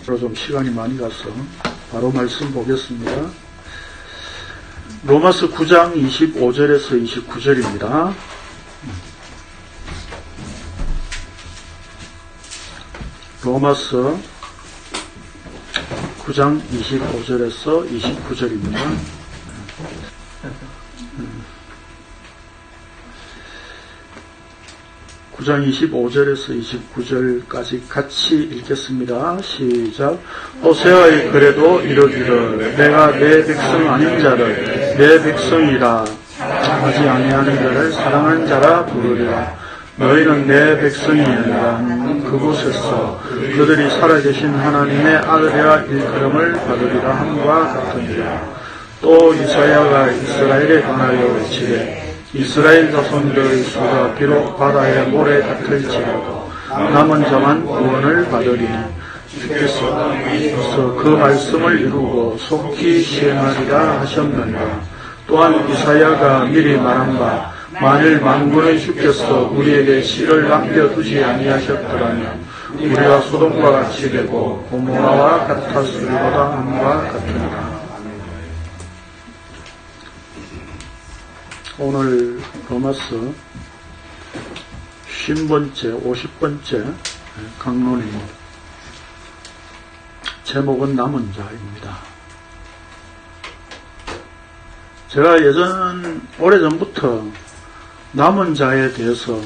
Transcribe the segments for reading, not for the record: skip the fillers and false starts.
좀 시간이 많이 가서 바로 말씀 보겠습니다. 로마서 9장 25절에서 29절입니다. 로마서 9장 25절에서 29절입니다. 장 25절에서 29절까지 같이 읽겠습니다. 시작. 호세아의 글에도 이르기를 내가 내 백성 아닌 자를 내 백성이라 하지 아니하는 자를 사랑하는 자라 부르리라. 너희는 내 백성이 아니라 그곳에서 그들이 살아계신 하나님의 아들이라 일컬음을 받으리라 함과 같으니라. 또 이사야가 이스라엘에 관하여 외치되 이스라엘 자손들의 수가 비록 바다의 모래 같을지라도 남은 자만 구원을 받으리니 주께서 그 말씀을 이루고 속히 시행하리라 하셨느니라. 또한 이사야가 미리 말한 바 만일 만군의 주께서 우리에게 씨를 남겨두지 아니하셨더라면 우리가 소돔과 같이 되고 고모라와 같았으리로다 함과 같으니라. 오늘 로마서 50번째, 50번째 강론입니다. 제목은 남은 자입니다. 제가 오래전부터 남은 자에 대해서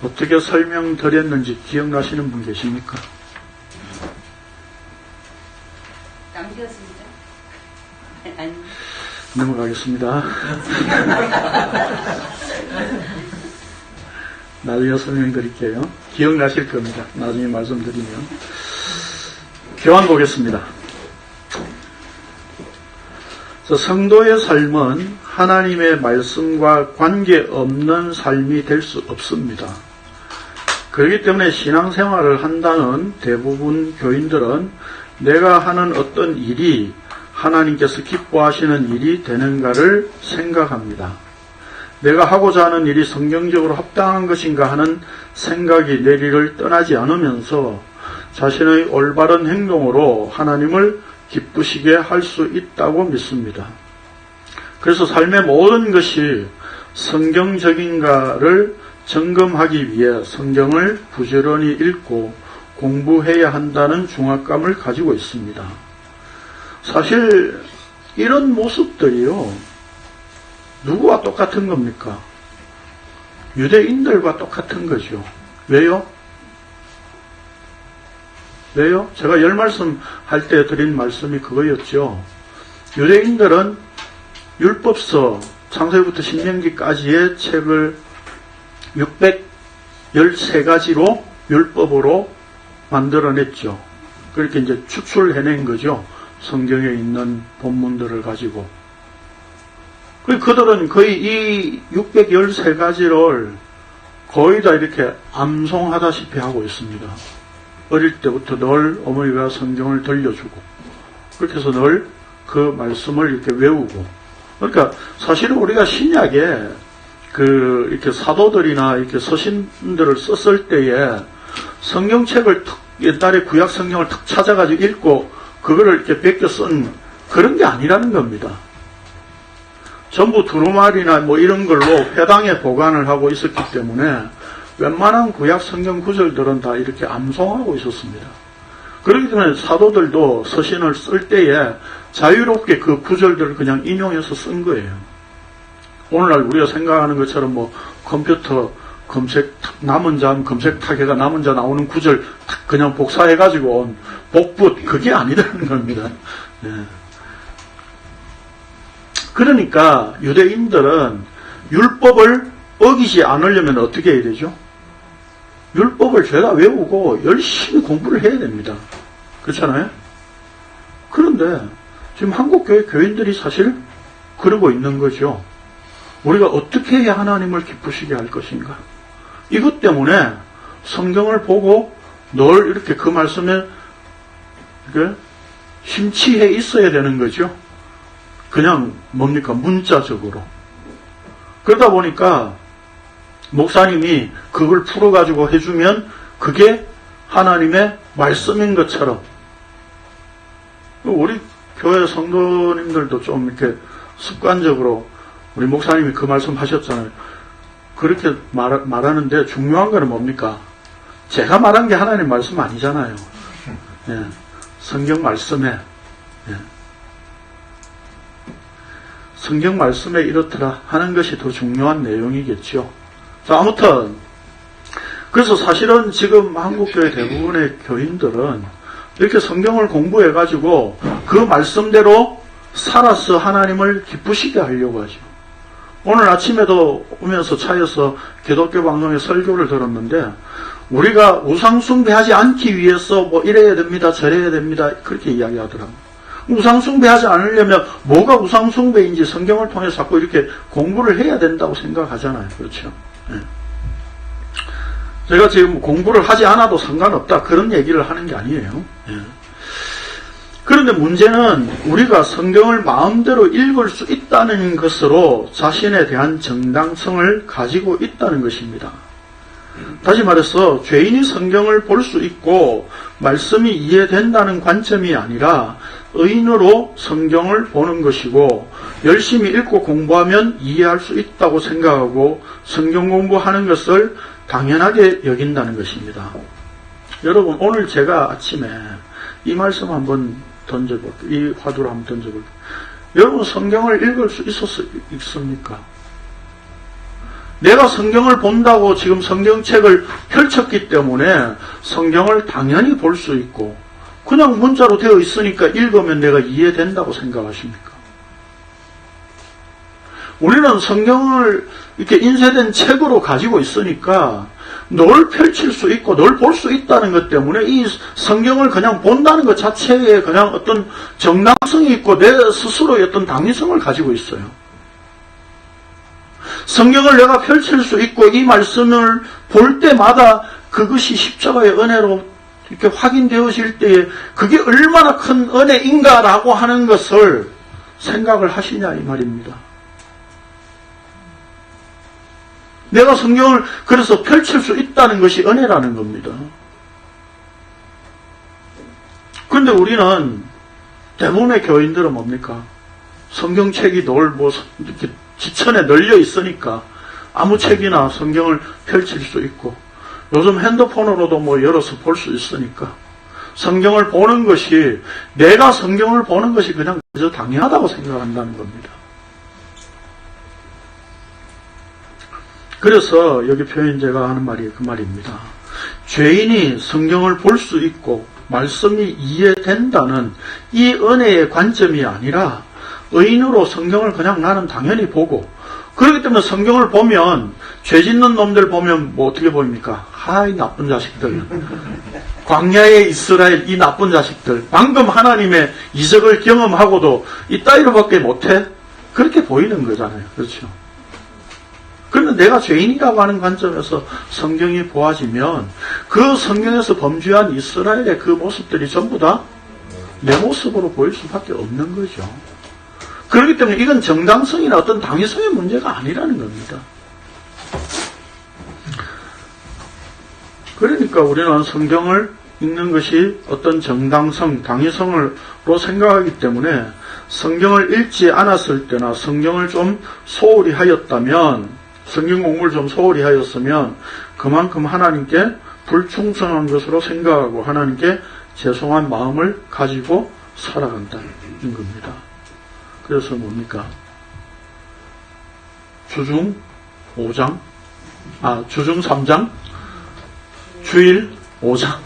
어떻게 설명드렸는지 기억나시는 분 계십니까? 남겼습니다. 아니. 넘어가겠습니다. 나중에 설명드릴게요. 기억나실 겁니다. 나중에 말씀드리면. 교환 보겠습니다. 성도의 삶은 하나님의 말씀과 관계없는 삶이 될 수 없습니다. 그렇기 때문에 신앙생활을 한다는 대부분 교인들은 내가 하는 어떤 일이 하나님께서 기뻐하시는 일이 되는가를 생각합니다. 내가 하고자 하는 일이 성경적으로 합당한 것인가 하는 생각이 내리를 떠나지 않으면서 자신의 올바른 행동으로 하나님을 기쁘시게 할 수 있다고 믿습니다. 그래서 삶의 모든 것이 성경적인가를 점검하기 위해 성경을 부지런히 읽고 공부해야 한다는 중압감을 가지고 있습니다. 사실 이런 모습들이요, 누구와 똑같은 겁니까? 유대인들과 똑같은 거죠. 왜요? 제가 열 말씀 할 때 드린 말씀이 그거였죠. 유대인들은 율법서 창세기부터 신명기까지의 책을 613가지로 율법으로 만들어냈죠. 그렇게 이제 추출해낸 거죠. 성경에 있는 본문들을 가지고. 그들은 거의 이 613가지를 거의 다 이렇게 암송하다시피 하고 있습니다. 어릴 때부터 늘 어머니가 성경을 들려주고, 그렇게 해서 늘 그 말씀을 이렇게 외우고. 그러니까 사실은 우리가 신약에 이렇게 사도들이나 이렇게 서신들을 썼을 때에 성경책을 옛날에 구약 성경을 탁 찾아가지고 읽고 그거를 이렇게 베껴 쓴 그런 게 아니라는 겁니다. 전부 두루마리나 뭐 이런 걸로 회당에 보관을 하고 있었기 때문에 웬만한 구약 성경 구절들은 다 이렇게 암송하고 있었습니다. 그렇기 때문에 사도들도 서신을 쓸 때에 자유롭게 그 구절들을 그냥 인용해서 쓴 거예요. 오늘날 우리가 생각하는 것처럼 뭐 컴퓨터 검색, 남은 자 검색하기가 남은 자 나오는 구절 그냥 복사해가지고 온 복붙, 그게 아니라는 겁니다. 네. 그러니까 유대인들은 율법을 어기지 않으려면 어떻게 해야 되죠? 율법을 죄다 외우고 열심히 공부를 해야 됩니다. 그렇잖아요? 그런데 지금 한국교회 교인들이 사실 그러고 있는 거죠. 우리가 어떻게 해야 하나님을 기쁘시게 할 것인가? 이것 때문에 성경을 보고 늘 이렇게 그 말씀에 심취해 있어야 되는 거죠. 그냥 뭡니까? 문자적으로. 그러다 보니까 목사님이 그걸 풀어가지고 해주면 그게 하나님의 말씀인 것처럼. 우리 교회 성도님들도 좀 이렇게 습관적으로 우리 목사님이 그 말씀 하셨잖아요. 그렇게 말하는데 중요한 거는 뭡니까? 제가 말한 게 하나님 말씀 아니잖아요. 예, 성경 말씀에 예. 성경 말씀에 이렇더라 하는 것이 더 중요한 내용이겠죠. 자, 아무튼 그래서 사실은 지금 한국교회 대부분의 교인들은 이렇게 성경을 공부해가지고 그 말씀대로 살아서 하나님을 기쁘시게 하려고 하죠. 오늘 아침에도 오면서 차에서 기독교 방송의 설교를 들었는데 우리가 우상숭배하지 않기 위해서 뭐 이래야 됩니다, 저래야 됩니다 그렇게 이야기하더라고요. 우상숭배하지 않으려면 뭐가 우상숭배인지 성경을 통해서 자꾸 이렇게 공부를 해야 된다고 생각하잖아요. 그렇죠? 네. 제가 지금 공부를 하지 않아도 상관없다 그런 얘기를 하는 게 아니에요. 네. 그런데 문제는 우리가 성경을 마음대로 읽을 수 있다는 것으로 자신에 대한 정당성을 가지고 있다는 것입니다. 다시 말해서 죄인이 성경을 볼 수 있고 말씀이 이해된다는 관점이 아니라 의인으로 성경을 보는 것이고 열심히 읽고 공부하면 이해할 수 있다고 생각하고 성경 공부하는 것을 당연하게 여긴다는 것입니다. 여러분 오늘 제가 아침에 이 말씀 한번 던져볼게요. 이 화두를 한번 던져볼게요. 여러분 성경을 읽을 수 있습니까? 내가 성경을 본다고 지금 성경책을 펼쳤기 때문에 성경을 당연히 볼 수 있고 그냥 문자로 되어 있으니까 읽으면 내가 이해된다고 생각하십니까? 우리는 성경을 이렇게 인쇄된 책으로 가지고 있으니까 늘 펼칠 수 있고 늘 볼 수 있다는 것 때문에 이 성경을 그냥 본다는 것 자체에 그냥 어떤 정당성이 있고 내 스스로의 어떤 당위성을 가지고 있어요. 성경을 내가 펼칠 수 있고 이 말씀을 볼 때마다 그것이 십자가의 은혜로 이렇게 확인되어질 때에 그게 얼마나 큰 은혜인가라고 하는 것을 생각을 하시냐 이 말입니다. 내가 성경을 그래서 펼칠 수 있다는 것이 은혜라는 겁니다. 그런데 우리는 대부분의 교인들은 뭡니까? 성경책이 늘 뭐 이렇게 지천에 널려 있으니까 아무 책이나 성경을 펼칠 수 있고 요즘 핸드폰으로도 뭐 열어서 볼 수 있으니까 성경을 보는 것이 내가 성경을 보는 것이 그냥 그저 당연하다고 생각한다는 겁니다. 그래서 여기 표현제가 하는 말이 그 말입니다. 죄인이 성경을 볼 수 있고 말씀이 이해된다는 이 은혜의 관점이 아니라 의인으로 성경을 그냥 나는 당연히 보고 그렇기 때문에 성경을 보면 죄 짓는 놈들 보면 뭐 어떻게 보입니까? 하이 나쁜 자식들. 광야의 이스라엘 이 나쁜 자식들. 방금 하나님의 이적을 경험하고도 이따위로밖에 못해? 그렇게 보이는 거잖아요. 그렇죠? 그런데 내가 죄인이라고 하는 관점에서 성경이 보아지면 그 성경에서 범죄한 이스라엘의 그 모습들이 전부 다 내 모습으로 보일 수밖에 없는 거죠. 그렇기 때문에 이건 정당성이나 어떤 당위성의 문제가 아니라는 겁니다. 그러니까 우리는 성경을 읽는 것이 어떤 정당성, 당위성으로 생각하기 때문에 성경을 읽지 않았을 때나 성경을 좀 소홀히 하였다면 성경 공부를 좀 소홀히 하였으면 그만큼 하나님께 불충성한 것으로 생각하고 하나님께 죄송한 마음을 가지고 살아간다는 겁니다. 그래서 뭡니까? 주중 5장, 주중 3장, 주일 5장.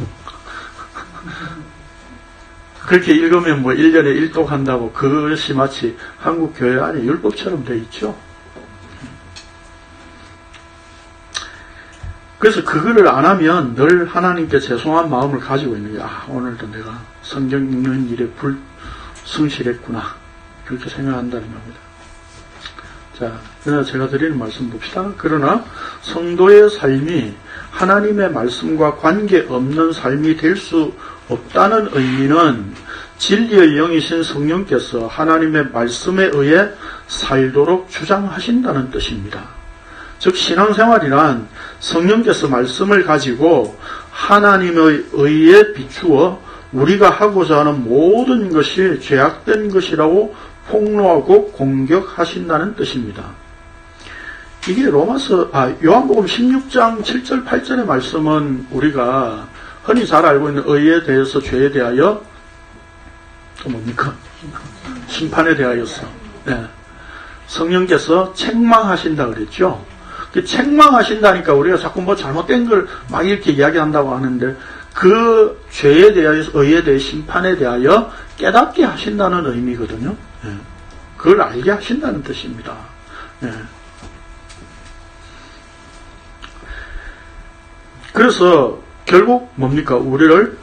그렇게 읽으면 뭐 1년에 1독 한다고 그것이 마치 한국 교회 안에 율법처럼 돼 있죠. 그래서 그거를 안 하면 늘 하나님께 죄송한 마음을 가지고 있는 거예요. 오늘도 내가 성경 읽는 일에 불성실했구나. 그렇게 생각한다는 겁니다. 자, 그러나 제가 드리는 말씀 봅시다. 그러나 성도의 삶이 하나님의 말씀과 관계없는 삶이 될 수 없다는 의미는 진리의 영이신 성령께서 하나님의 말씀에 의해 살도록 주장하신다는 뜻입니다. 즉 신앙생활이란 성령께서 말씀을 가지고 하나님의 의에 비추어 우리가 하고자 하는 모든 것이 죄악된 것이라고 폭로하고 공격하신다는 뜻입니다. 이게 요한복음 16장 7절 8절의 말씀은 우리가 흔히 잘 알고 있는 의에 대해서 죄에 대하여 또 뭡니까? 심판에 대하여서 성령께서 책망하신다 그랬죠. 그 책망하신다니까 우리가 자꾸 뭐 잘못된 걸 막 이렇게 이야기한다고 하는데 그 죄에 대하여서 의에 대해 심판에 대하여 깨닫게 하신다는 의미거든요. 그걸 알게 하신다는 뜻입니다. 그래서 결국 뭡니까? 우리를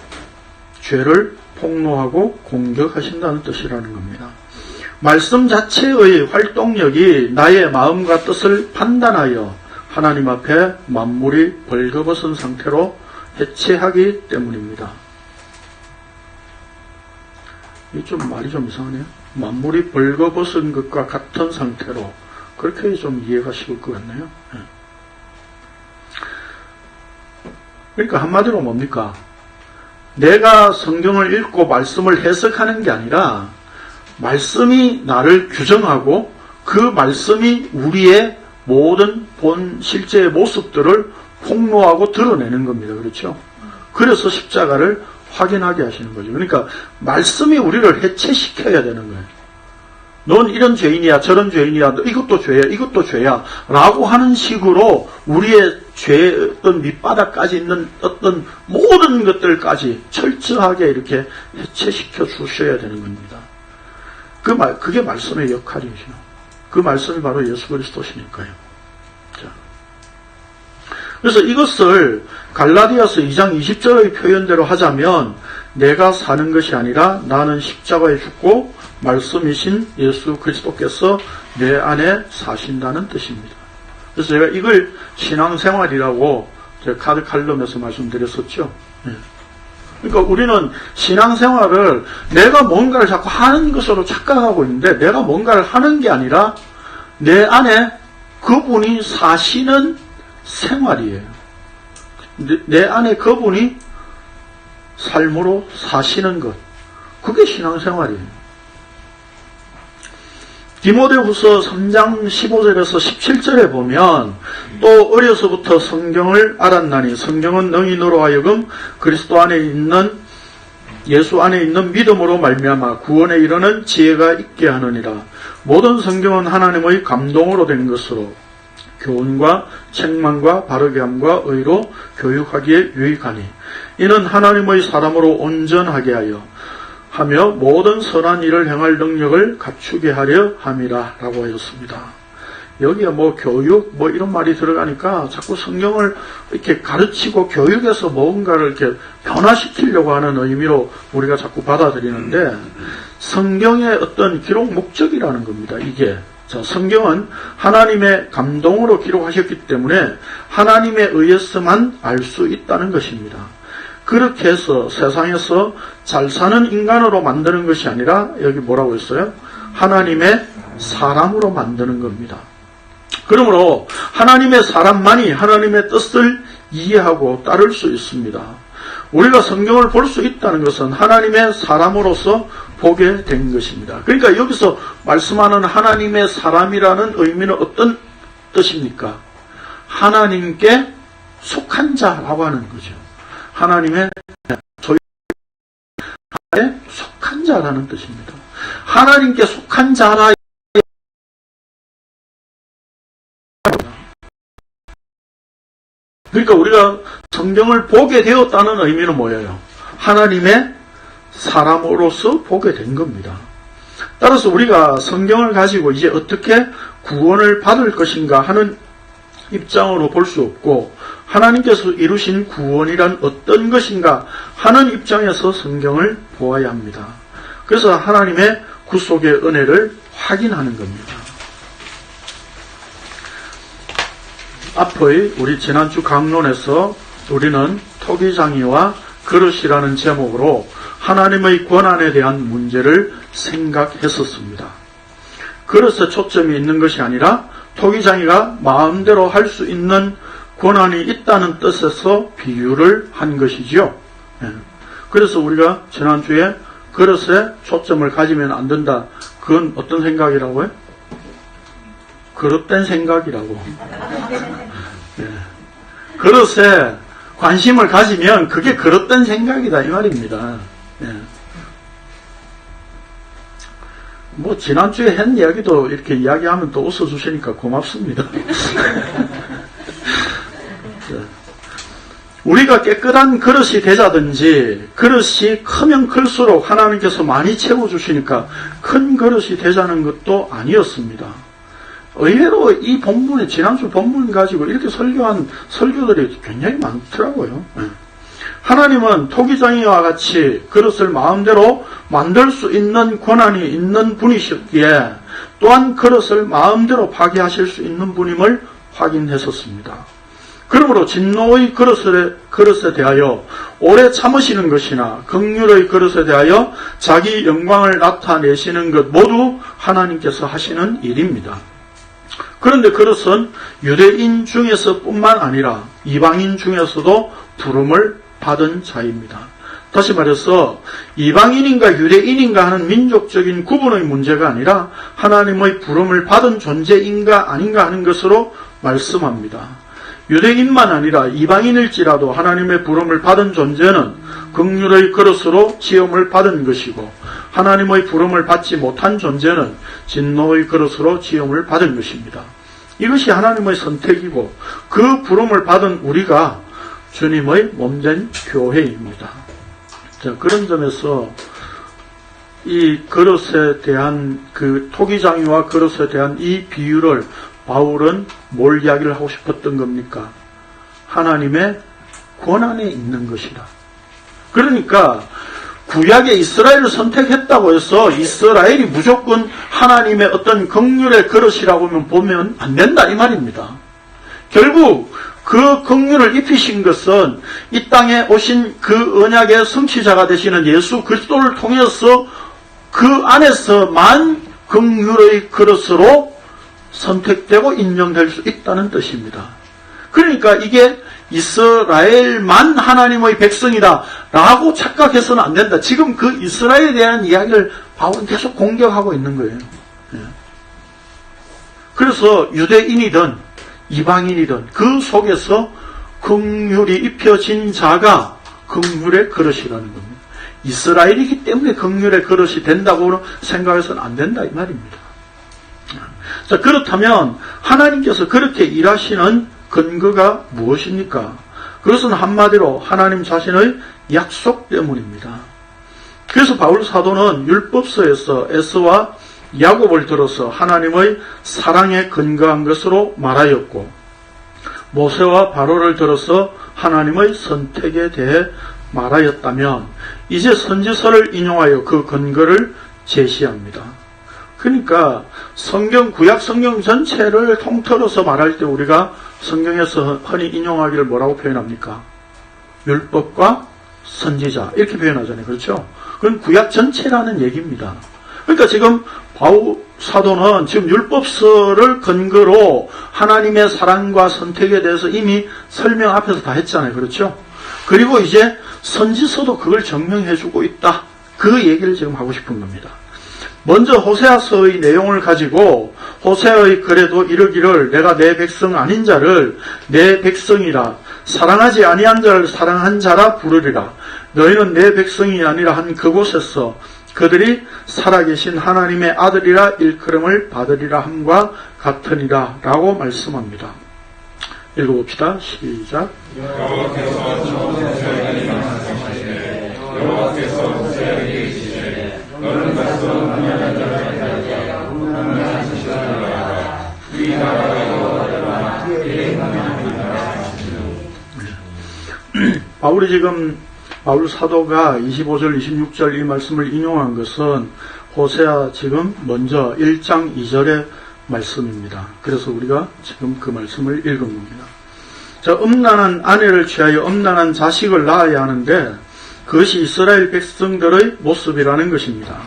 죄를 폭로하고 공격하신다는 뜻이라는 겁니다. 말씀 자체의 활동력이 나의 마음과 뜻을 판단하여 하나님 앞에 만물이 벌거벗은 상태로 해체하기 때문입니다. 이 좀 말이 좀 이상하네요. 만물이 벌거벗은 것과 같은 상태로 그렇게 좀 이해가 쉬울 것 같네요. 그러니까 한마디로 뭡니까? 내가 성경을 읽고 말씀을 해석하는 게 아니라 말씀이 나를 규정하고 그 말씀이 우리의 모든 본 실제의 모습들을 폭로하고 드러내는 겁니다. 그렇죠? 그래서 십자가를 확인하게 하시는 거죠. 그러니까 말씀이 우리를 해체시켜야 되는 거예요. 넌 이런 죄인이야, 저런 죄인이야, 이것도 죄야, 이것도 죄야 라고 하는 식으로 우리의 죄의 어떤 밑바닥까지 있는 어떤 모든 것들까지 철저하게 이렇게 해체시켜 주셔야 되는 겁니다. 그게 말씀의 역할이죠. 그 말씀이 바로 예수 그리스도시니까요. 자. 그래서 이것을 갈라디아서 2장 20절의 표현대로 하자면 내가 사는 것이 아니라 나는 십자가에 죽고 말씀이신 예수 그리스도께서 내 안에 사신다는 뜻입니다. 그래서 제가 이걸 신앙생활이라고 제가 카드 칼럼에서 말씀드렸었죠. 그러니까 우리는 신앙생활을 내가 뭔가를 자꾸 하는 것으로 착각하고 있는데 내가 뭔가를 하는 게 아니라 내 안에 그분이 사시는 생활이에요. 내 안에 그분이 삶으로 사시는 것. 그게 신앙생활이에요. 디모데후서 3장 15절에서 17절에 보면 또 어려서부터 성경을 알았나니 성경은 너희로 하여금 그리스도 안에 있는 예수 안에 있는 믿음으로 말미암아 구원에 이르는 지혜가 있게 하느니라. 모든 성경은 하나님의 감동으로 된 것으로 교훈과 책망과 바르게 함과 의로 교육하기에 유익하니 이는 하나님의 사람으로 온전하게 하며 모든 선한 일을 행할 능력을 갖추게 하려 함이라 라고 하였습니다. 여기에 교육 이런 말이 들어가니까 자꾸 성경을 이렇게 가르치고 교육해서 뭔가를 이렇게 변화시키려고 하는 의미로 우리가 자꾸 받아들이는데 성경의 어떤 기록 목적이라는 겁니다. 이게 자, 성경은 하나님의 감동으로 기록하셨기 때문에 하나님에 의해서만 알 수 있다는 것입니다. 그렇게 해서 세상에서 잘 사는 인간으로 만드는 것이 아니라 여기 뭐라고 했어요? 하나님의 사람으로 만드는 겁니다. 그러므로 하나님의 사람만이 하나님의 뜻을 이해하고 따를 수 있습니다. 우리가 성경을 볼 수 있다는 것은 하나님의 사람으로서 보게 된 것입니다. 그러니까 여기서 말씀하는 하나님의 사람이라는 의미는 어떤 뜻입니까? 하나님께 속한 자라고 하는 거죠. 하나님의 속한 자라는 뜻입니다. 하나님께 속한 자라. 그러니까 우리가 성경을 보게 되었다는 의미는 뭐예요? 하나님의 사람으로서 보게 된 겁니다. 따라서 우리가 성경을 가지고 이제 어떻게 구원을 받을 것인가 하는 입장으로 볼 수 없고 하나님께서 이루신 구원이란 어떤 것인가 하는 입장에서 성경을 보아야 합니다. 그래서 하나님의 구속의 은혜를 확인하는 겁니다. 앞의 우리 지난주 강론에서 우리는 토기장이와 그릇이라는 제목으로 하나님의 권한에 대한 문제를 생각했었습니다. 그릇에 초점이 있는 것이 아니라 토기장이가 마음대로 할 수 있는 권한이 있다는 뜻에서 비유를 한 것이죠. 예. 그래서 우리가 지난주에 그릇에 초점을 가지면 안 된다. 그건 어떤 생각이라고요? 그릇된 생각이라고. 예. 그릇에 관심을 가지면 그게 그릇된 생각이다 이 말입니다. 예. 뭐 지난주에 한 이야기도 이렇게 이야기하면 또 웃어주시니까 고맙습니다. 우리가 깨끗한 그릇이 되자든지 그릇이 크면 클수록 하나님께서 많이 채워주시니까 큰 그릇이 되자는 것도 아니었습니다. 의외로 이 본문에 지난주 본문 가지고 이렇게 설교한 설교들이 굉장히 많더라고요. 하나님은 토기장이와 같이 그릇을 마음대로 만들 수 있는 권한이 있는 분이셨기에 또한 그릇을 마음대로 파괴하실 수 있는 분임을 확인했었습니다. 그러므로 진노의 그릇에 대하여 오래 참으시는 것이나 긍휼의 그릇에 대하여 자기 영광을 나타내시는 것 모두 하나님께서 하시는 일입니다. 그런데 그릇은 유대인 중에서 뿐만 아니라 이방인 중에서도 부름을 받은 자입니다. 다시 말해서 이방인인가 유대인인가 하는 민족적인 구분의 문제가 아니라 하나님의 부름을 받은 존재인가 아닌가 하는 것으로 말씀합니다. 유대인만 아니라 이방인일지라도 하나님의 부름을 받은 존재는 긍휼의 그릇으로 지음을 받은 것이고 하나님의 부름을 받지 못한 존재는 진노의 그릇으로 지음을 받은 것입니다. 이것이 하나님의 선택이고 그 부름을 받은 우리가 주님의 몸된 교회입니다. 자, 그런 점에서 이 그릇에 대한 그 토기장이와 그릇에 대한 이 비유를 바울은 뭘 이야기를 하고 싶었던 겁니까? 하나님의 권한에 있는 것이다. 그러니까 구약의 이스라엘을 선택했다고 해서 이스라엘이 무조건 하나님의 어떤 긍휼의 그릇이라고 보면 안 된다 이 말입니다. 결국 그 긍휼을 입히신 것은 이 땅에 오신 그 언약의 성취자가 되시는 예수 그리스도를 통해서 그 안에서만 긍휼의 그릇으로 선택되고 인정될 수 있다는 뜻입니다. 그러니까 이게 이스라엘만 하나님의 백성이다 라고 착각해서는 안 된다. 지금 그 이스라엘에 대한 이야기를 바울은 계속 공격하고 있는 거예요. 그래서 유대인이든 이방인이든 그 속에서 긍휼이 입혀진 자가 긍휼의 그릇이라는 겁니다. 이스라엘이기 때문에 긍휼의 그릇이 된다고 생각해서는 안 된다 이 말입니다. 자, 그렇다면 하나님께서 그렇게 일하시는 근거가 무엇입니까? 그것은 한마디로 하나님 자신의 약속 때문입니다. 그래서 바울 사도는 율법서에서 에서와 야곱을 들어서 하나님의 사랑에 근거한 것으로 말하였고 모세와 바로를 들어서 하나님의 선택에 대해 말하였다면 이제 선지서를 인용하여 그 근거를 제시합니다. 그러니까 구약 성경 전체를 통틀어서 말할 때 우리가 성경에서 흔히 인용하기를 뭐라고 표현합니까? 율법과 선지자 이렇게 표현하잖아요. 그렇죠? 그건 구약 전체라는 얘기입니다. 그러니까 지금 바울 사도는 지금 율법서를 근거로 하나님의 사랑과 선택에 대해서 이미 설명 앞에서 다 했잖아요. 그렇죠? 그리고 이제 선지서도 그걸 증명해주고 있다. 그 얘기를 지금 하고 싶은 겁니다. 먼저 호세아서의 내용을 가지고 호세아의 글에도 이르기를 내가 내 백성 아닌 자를 내 백성이라 사랑하지 아니한 자를 사랑한 자라 부르리라. 너희는 내 백성이 아니라 한 그곳에서 그들이 살아계신 하나님의 아들이라 일컬음을 받으리라 함과 같으니라 라고 말씀합니다. 읽어봅시다. 시작. 바울이 지금 바울 사도가 25절 26절 이 말씀을 인용한 것은 호세아 지금 먼저 1장 2절의 말씀입니다. 그래서 우리가 지금 그 말씀을 읽은 겁니다. 자, 음란한 아내를 취하여 음란한 자식을 낳아야 하는데 그것이 이스라엘 백성들의 모습이라는 것입니다.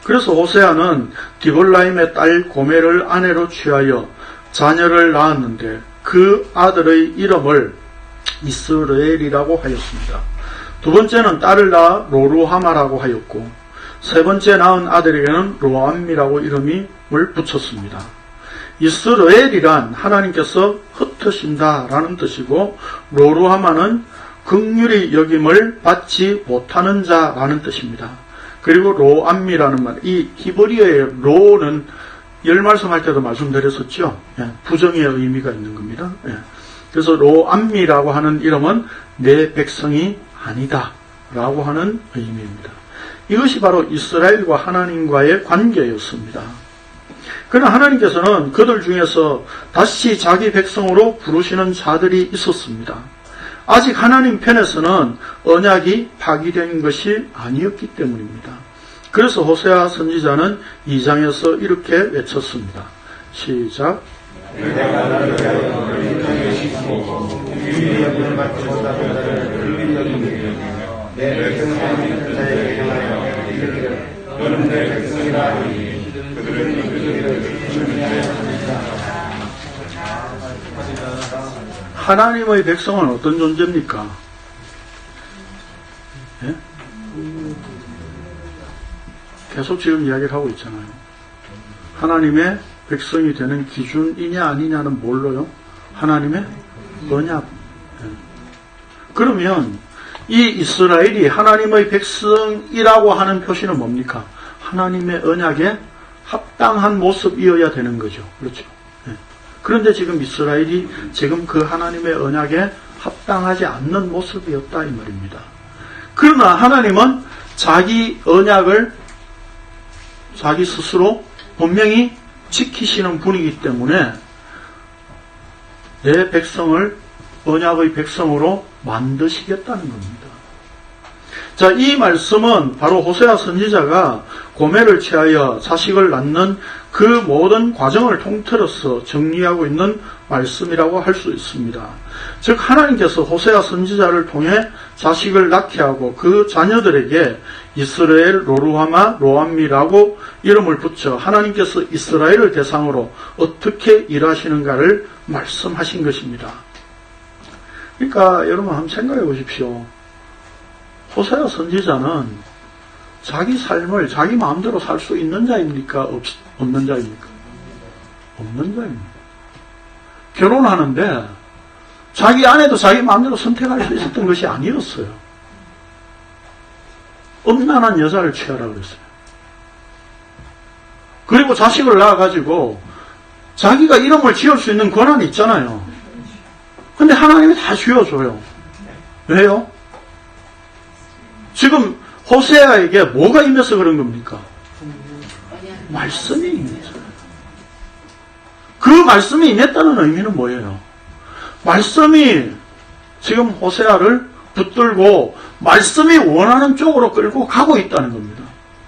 그래서 호세아는 디볼라임의 딸 고멜을 아내로 취하여 자녀를 낳았는데 그 아들의 이름을 이스라엘이라고 하였습니다. 두 번째는 딸을 낳아 로루하마라고 하였고, 세 번째 낳은 아들에게는 로암미라고 이름을 붙였습니다. 이스라엘이란 하나님께서 흩으신다라는 뜻이고, 로루하마는 긍휼히 여김을 받지 못하는 자라는 뜻입니다. 그리고 로암미라는 말, 이 히브리어의 로는 열 말씀할 때도 말씀드렸었죠. 부정의 의미가 있는 겁니다. 그래서 로암미라고 하는 이름은 내 백성이 아니다 라고 하는 의미입니다. 이것이 바로 이스라엘과 하나님과의 관계였습니다. 그러나 하나님께서는 그들 중에서 다시 자기 백성으로 부르시는 자들이 있었습니다. 아직 하나님 편에서는 언약이 파기된 것이 아니었기 때문입니다. 그래서 호세아 선지자는 2장에서 이렇게 외쳤습니다. 시작. 하나님의 백성은 어떤 존재입니까? 예? 계속 지금 이야기를 하고 있잖아요. 하나님의 백성이 되는 기준이냐 아니냐는 뭘로요? 하나님의 언약. 예. 그러면 이 이스라엘이 하나님의 백성이라고 하는 표시는 뭡니까? 하나님의 언약에 합당한 모습이어야 되는 거죠. 그렇죠? 예. 그런데 지금 이스라엘이 지금 그 하나님의 언약에 합당하지 않는 모습이었다 이 말입니다. 그러나 하나님은 자기 언약을 자기 스스로 분명히 지키시는 분이기 때문에 내 백성을 언약의 백성으로 만드시겠다는 겁니다. 자, 이 말씀은 바로 호세아 선지자가 고멜을 취하여 자식을 낳는 그 모든 과정을 통틀어서 정리하고 있는 말씀이라고 할 수 있습니다. 즉 하나님께서 호세아 선지자를 통해 자식을 낳게 하고 그 자녀들에게 이스라엘, 로루하마, 로암미라고 이름을 붙여 하나님께서 이스라엘을 대상으로 어떻게 일하시는가를 말씀하신 것입니다. 그러니까 여러분 한번 생각해 보십시오. 호세아 선지자는 자기 삶을 자기 마음대로 살 수 있는 자입니까? 없는 자입니까? 없는 자입니다. 결혼하는데 자기 아내도 자기 마음대로 선택할 수 있었던 것이 아니었어요. 음란한 여자를 취하라고 그랬어요. 그리고 자식을 낳아가지고 자기가 이름을 지을 수 있는 권한이 있잖아요. 근데 하나님이 다 지어줘요. 왜요? 지금 호세아에게 뭐가 임해서 그런 겁니까? 말씀이 임했어요. 그 말씀이 임했다는 의미는 뭐예요? 말씀이 지금 호세아를 붙들고 말씀이 원하는 쪽으로 끌고 가고 있다는 겁니다.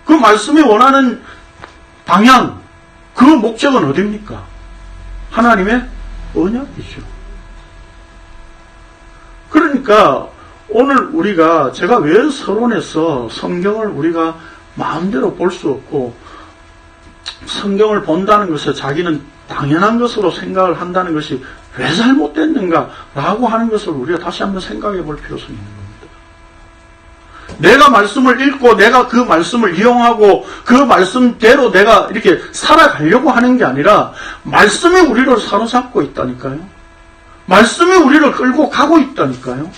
그 말씀이 원하는 방향, 그 목적은 어디입니까? 하나님의 언약이죠. 그러니까 오늘 우리가 제가 왜 서론에서 성경을 우리가 마음대로 볼 수 없고 성경을 본다는 것에 자기는 당연한 것으로 생각을 한다는 것이 왜 잘못됐는가라고 하는 것을 우리가 다시 한번 생각해 볼 필요성이 있는 겁니다. 내가 말씀을 읽고 내가 그 말씀을 이용하고 그 말씀대로 내가 이렇게 살아가려고 하는 게 아니라 말씀이 우리를 사로잡고 있다니까요. 말씀이 우리를 끌고 가고 있다니까요.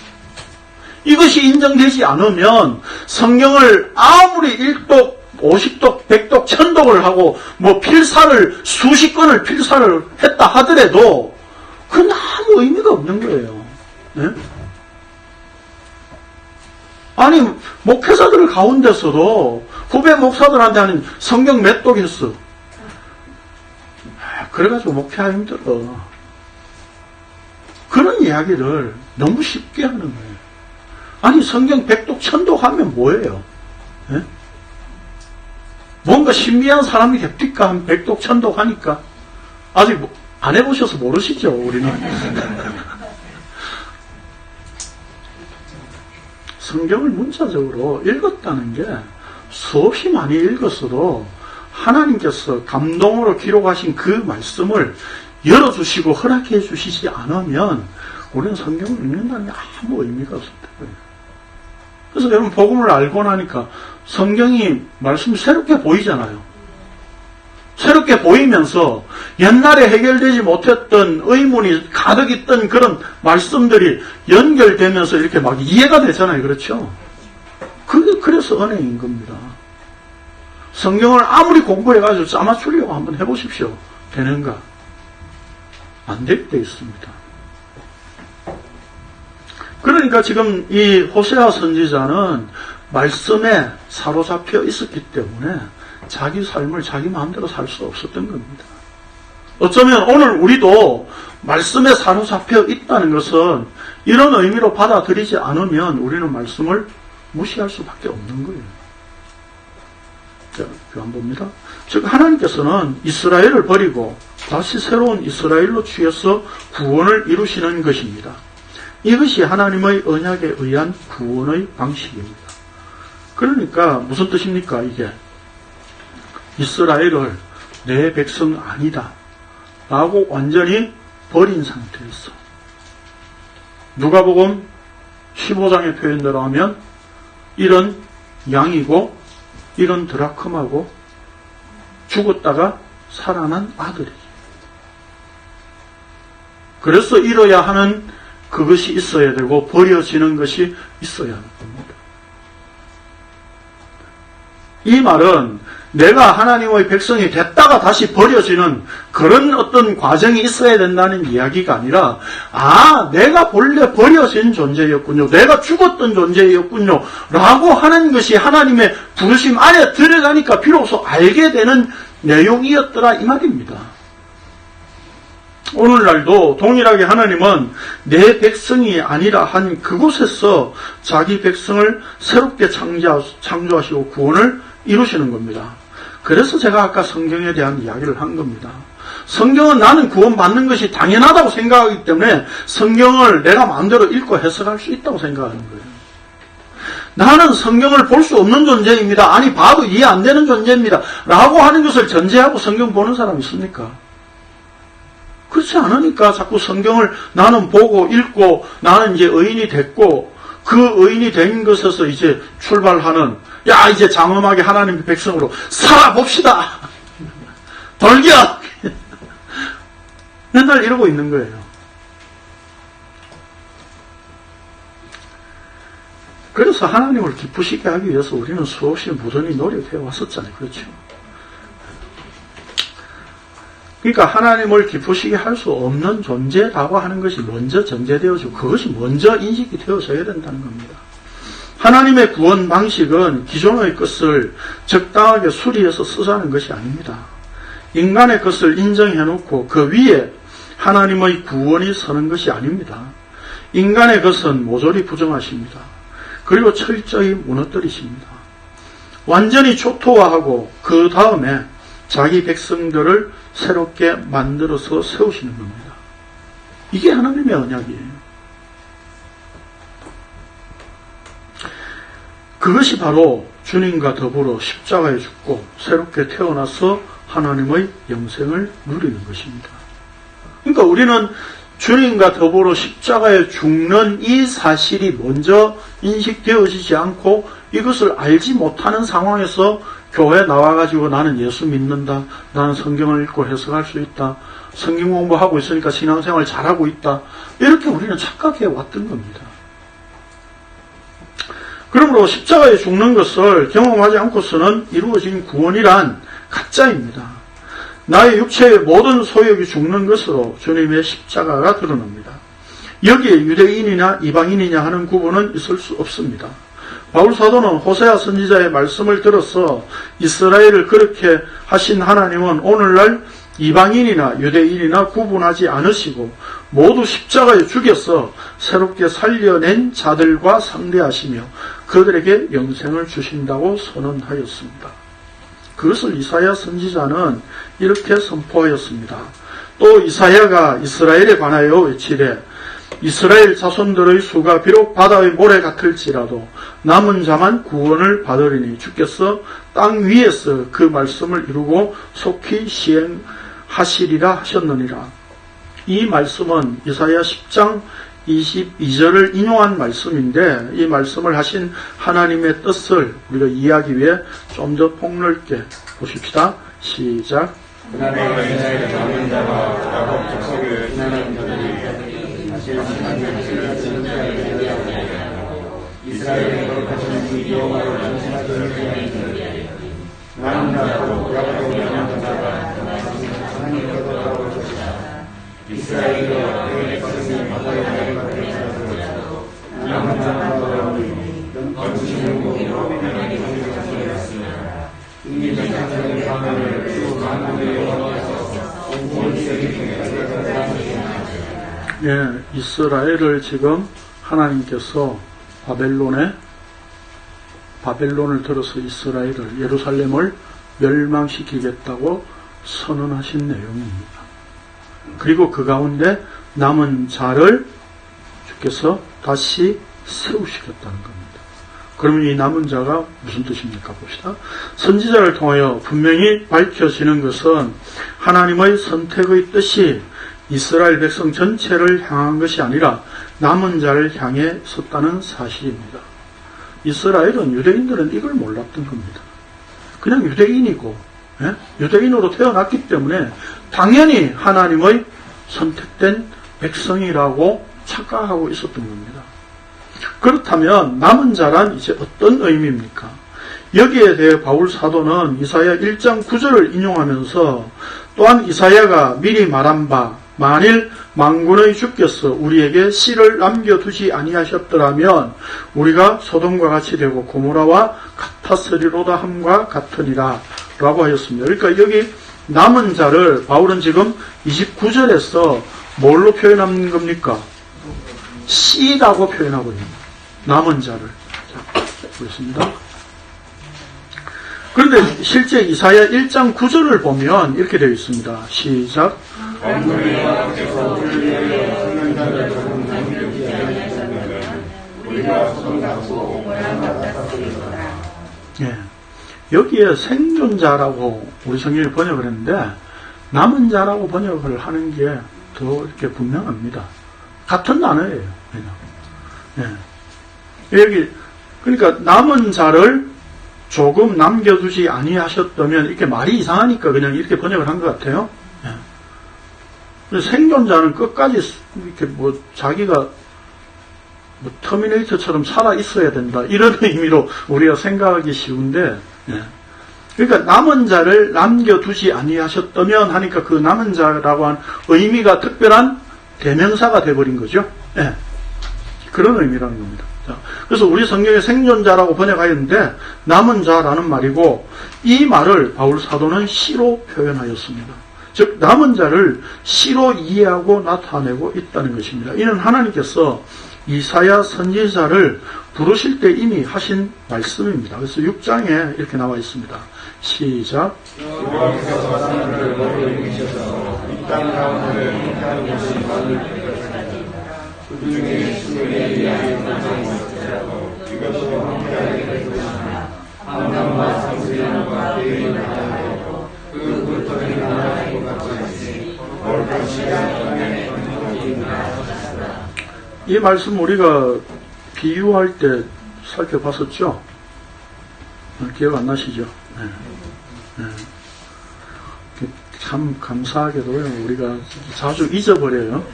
이것이 인정되지 않으면 성경을 아무리 1독, 50독, 100독, 1000독을 하고 뭐 필사를 수십 건을 필사를 했다 하더라도 그건 아무 의미가 없는 거예요. 네? 아니 목회자들 가운데서도 후배 목사들한테 하는 성경 몇 독 했어. 그래가지고 목회하기 힘들어. 그런 이야기를 너무 쉽게 하는 거예요. 아니 성경 100독 1000독 하면 뭐예요? 네? 뭔가 신비한 사람이 됩니까? 한 100독 1000독 하니까. 아직 안 해보셔서 모르시죠 우리는. 성경을 문자적으로 읽었다는 게 수없이 많이 읽었어도 하나님께서 감동으로 기록하신 그 말씀을 열어주시고 허락해 주시지 않으면 우리는 성경을 읽는다는 게 아무 의미가 없습니다. 그래서 여러분 복음을 알고 나니까 성경이 말씀이 새롭게 보이잖아요. 새롭게 보이면서 옛날에 해결되지 못했던 의문이 가득 있던 그런 말씀들이 연결되면서 이렇게 막 이해가 되잖아요. 그렇죠? 그게 그래서 은혜인 겁니다. 성경을 아무리 공부해가지고 짜맞추려고 한번 해보십시오. 되는가? 안 될 때 있습니다. 그러니까 지금 이 호세아 선지자는 말씀에 사로잡혀 있었기 때문에 자기 삶을 자기 마음대로 살 수 없었던 겁니다. 어쩌면 오늘 우리도 말씀에 사로잡혀 있다는 것은 이런 의미로 받아들이지 않으면 우리는 말씀을 무시할 수밖에 없는 거예요. 자, 교환 봅니다. 즉 하나님께서는 이스라엘을 버리고 다시 새로운 이스라엘로 취해서 구원을 이루시는 것입니다. 이것이 하나님의 언약에 의한 구원의 방식입니다. 그러니까 무슨 뜻입니까? 이게 이스라엘을 내 백성 아니다 라고 완전히 버린 상태에서 누가복음 15장의 표현대로 하면 이런 양이고 이런 드라크마고 죽었다가 살아난 아들이에요. 그래서 이뤄야 하는 그것이 있어야 되고 버려지는 것이 있어야 하는 겁니다. 이 말은 내가 하나님의 백성이 됐다가 다시 버려지는 그런 어떤 과정이 있어야 된다는 이야기가 아니라 내가 본래 버려진 존재였군요. 내가 죽었던 존재였군요. 라고 하는 것이 하나님의 부르심 안에 들어가니까 비로소 알게 되는 내용이었더라 이 말입니다. 오늘날도 동일하게 하나님은 내 백성이 아니라 한 그곳에서 자기 백성을 새롭게 창조하시고 구원을 이루시는 겁니다. 그래서 제가 아까 성경에 대한 이야기를 한 겁니다. 성경은 나는 구원받는 것이 당연하다고 생각하기 때문에 성경을 내가 마음대로 읽고 해석할 수 있다고 생각하는 거예요. 나는 성경을 볼 수 없는 존재입니다. 아니 봐도 이해 안 되는 존재입니다. 라고 하는 것을 전제하고 성경 보는 사람 있습니까? 그렇지 않으니까 자꾸 성경을 나는 보고 읽고 나는 이제 의인이 됐고 그 의인이 된 것에서 이제 출발하는 이제 장엄하게 하나님의 백성으로 살아봅시다. 돌격! 맨날 이러고 있는 거예요. 그래서 하나님을 기쁘시게 하기 위해서 우리는 수없이 무던히 노력해 왔었잖아요. 그렇죠? 그러니까 하나님을 기쁘시게 할 수 없는 존재라고 하는 것이 먼저 전제되어지고 그것이 먼저 인식이 되어져야 된다는 겁니다. 하나님의 구원 방식은 기존의 것을 적당하게 수리해서 쓰자는 것이 아닙니다. 인간의 것을 인정해놓고 그 위에 하나님의 구원이 서는 것이 아닙니다. 인간의 것은 모조리 부정하십니다. 그리고 철저히 무너뜨리십니다. 완전히 초토화하고 그 다음에 자기 백성들을 새롭게 만들어서 세우시는 겁니다. 이게 하나님의 언약이에요. 그것이 바로 주님과 더불어 십자가에 죽고 새롭게 태어나서 하나님의 영생을 누리는 것입니다. 그러니까 우리는 주님과 더불어 십자가에 죽는 이 사실이 먼저 인식되어지지 않고 이것을 알지 못하는 상황에서 교회에 나와가지고 나는 예수 믿는다. 나는 성경을 읽고 해석할 수 있다. 성경 공부하고 있으니까 신앙생활 잘하고 있다. 이렇게 우리는 착각해 왔던 겁니다. 그러므로 십자가에 죽는 것을 경험하지 않고서는 이루어진 구원이란 가짜입니다. 나의 육체의 모든 소욕이 죽는 것으로 주님의 십자가가 드러납니다. 여기에 유대인이냐 이방인이냐 하는 구분은 있을 수 없습니다. 바울 사도는 호세아 선지자의 말씀을 들어서 이스라엘을 그렇게 하신 하나님은 오늘날 이방인이나 유대인이나 구분하지 않으시고 모두 십자가에 죽여서 새롭게 살려낸 자들과 상대하시며 그들에게 영생을 주신다고 선언하였습니다. 그것을 이사야 선지자는 이렇게 선포하였습니다. 또 이사야가 이스라엘에 관하여 외치되 이스라엘 자손들의 수가 비록 바다의 모래 같을지라도 남은 자만 구원을 받으리니 주께서 땅 위에서 그 말씀을 이루고 속히 시행하시리라 하셨느니라. 이 말씀은 이사야 10장 22절을 인용한 말씀인데 이 말씀을 하신 하나님의 뜻을 우리가 이해하기 위해 좀 더 폭넓게 보십시다. 시작. 하나님의 남은 자와 야곱 족속의 지나는 자들이 다시 이스라엘의 거룩하신 여호와를 전신하시는 남은 자도 야곱의 남은 자가 하나님께서 돌아올 것이다. 이스라엘과 그의 백성이 바다에 가리고 남은 자가 돌아오니 거주시는 곳으로 하나님의 성경을 하였으나 이미 전상적인 방언을 주 만군의 여호와께서 온 세계 중에 가져가셨습니다. 예, 이스라엘을 지금 하나님께서 바벨론을 들어서 이스라엘을 예루살렘을 멸망시키겠다고 선언하신 내용입니다. 그리고 그 가운데 남은 자를 주께서 다시 세우시겠다는 겁니다. 그러면 이 남은 자가 무슨 뜻입니까? 봅시다. 선지자를 통하여 분명히 밝혀지는 것은 하나님의 선택의 뜻이 이스라엘 백성 전체를 향한 것이 아니라 남은 자를 향해 섰다는 사실입니다. 이스라엘은 유대인들은 이걸 몰랐던 겁니다. 그냥 유대인이고 유대인으로 태어났기 때문에 당연히 하나님의 선택된 백성이라고 착각하고 있었던 겁니다. 그렇다면 남은 자란 이제 어떤 의미입니까? 여기에 대해 바울 사도는 이사야 1장 9절을 인용하면서 또한 이사야가 미리 말한 바 만일 만군의 주께서 우리에게 씨를 남겨두지 아니하셨더라면 우리가 소돔과 같이 되고 고모라와 같았으리로다 함과 같으니라 라고 하였습니다. 그러니까 여기 남은 자를 바울은 지금 29절에서 뭘로 표현한 겁니까? 씨라고 표현하고 있는 남은 자를. 자, 보겠습니다. 그런데 실제 이사야 1장 9절을 보면 이렇게 되어 있습니다. 시작. 예. 여기에 생존자라고 우리 성경이 번역을 했는데 남은 자라고 번역을 하는 게 더 이렇게 분명합니다. 같은 단어예요. 그냥. 예. 여기 그러니까 남은 자를 조금 남겨두지 아니하셨다면 이렇게 말이 이상하니까 그냥 이렇게 번역을 한 것 같아요. 예. 생존자는 끝까지 이렇게 자기가 터미네이터처럼 살아 있어야 된다 이런 의미로 우리가 생각하기 쉬운데, 예. 그러니까 남은 자를 남겨두지 아니하셨다면 하니까 그 남은 자라고 한 의미가 특별한 대명사가 돼버린 거죠. 예. 그런 의미라는 겁니다. 자, 그래서 우리 성경에 생존자라고 번역하였는데 남은 자라는 말이고 이 말을 바울 사도는 씨로 표현하였습니다. 즉 남은 자를 씨로 이해하고 나타내고 있다는 것입니다. 이는 하나님께서 이사야 선지자를 부르실 때 이미 하신 말씀입니다. 그래서 6장에 이렇게 나와 있습니다. 시작. 여호와께서 사람들을 머리에 이기셔서 이 땅 가운데 행하는 것이 많을 그 중에 수에 의하여 나타났을지라도 이것도 함께하게 될 것이나 암담과 상수량과 대인을 하고 그 굴뚝이 나아갈 것 같이 올까 시간 땅에 던져지리라. 이 말씀 우리가 비유할 때 살펴봤었죠? 기억 안 나시죠? 네. 네. 참 감사하게도 우리가 자주 잊어버려요.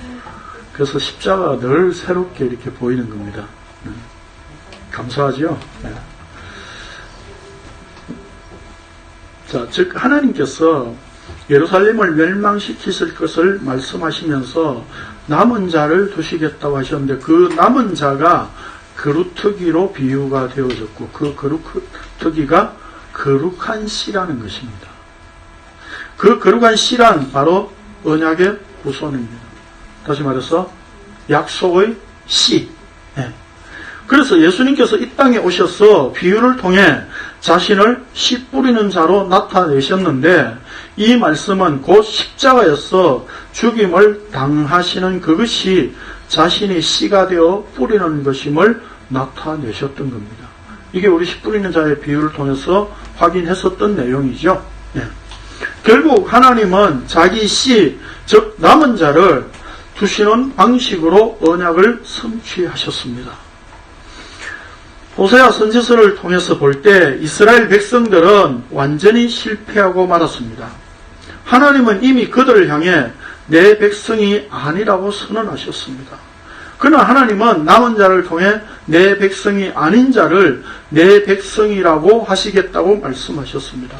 그래서 십자가가 늘 새롭게 이렇게 보이는 겁니다. 네. 감사하죠? 네. 자, 즉 하나님께서 예루살렘을 멸망시키실 것을 말씀하시면서 남은 자를 두시겠다고 하셨는데 그 남은 자가 거루터기로 비유가 되어졌고 그 거루터기가 거룩한 씨라는 것입니다. 그 거룩한 씨란 바로 언약의 후손입니다. 다시 말해서 약속의 씨. 네. 그래서 예수님께서 이 땅에 오셔서 비유를 통해 자신을 씨 뿌리는 자로 나타내셨는데 이 말씀은 곧 십자가에서 죽임을 당하시는 그것이 자신이 씨가 되어 뿌리는 것임을 나타내셨던 겁니다. 이게 우리 씨 뿌리는 자의 비유를 통해서 확인했었던 내용이죠. 네. 결국 하나님은 자기 씨, 즉 남은 자를 두시는 방식으로 언약을 성취하셨습니다. 호세아 선지서를 통해서 볼 때 이스라엘 백성들은 완전히 실패하고 말았습니다. 하나님은 이미 그들을 향해 내 백성이 아니라고 선언하셨습니다. 그러나 하나님은 남은 자를 통해 내 백성이 아닌 자를 내 백성이라고 하시겠다고 말씀하셨습니다.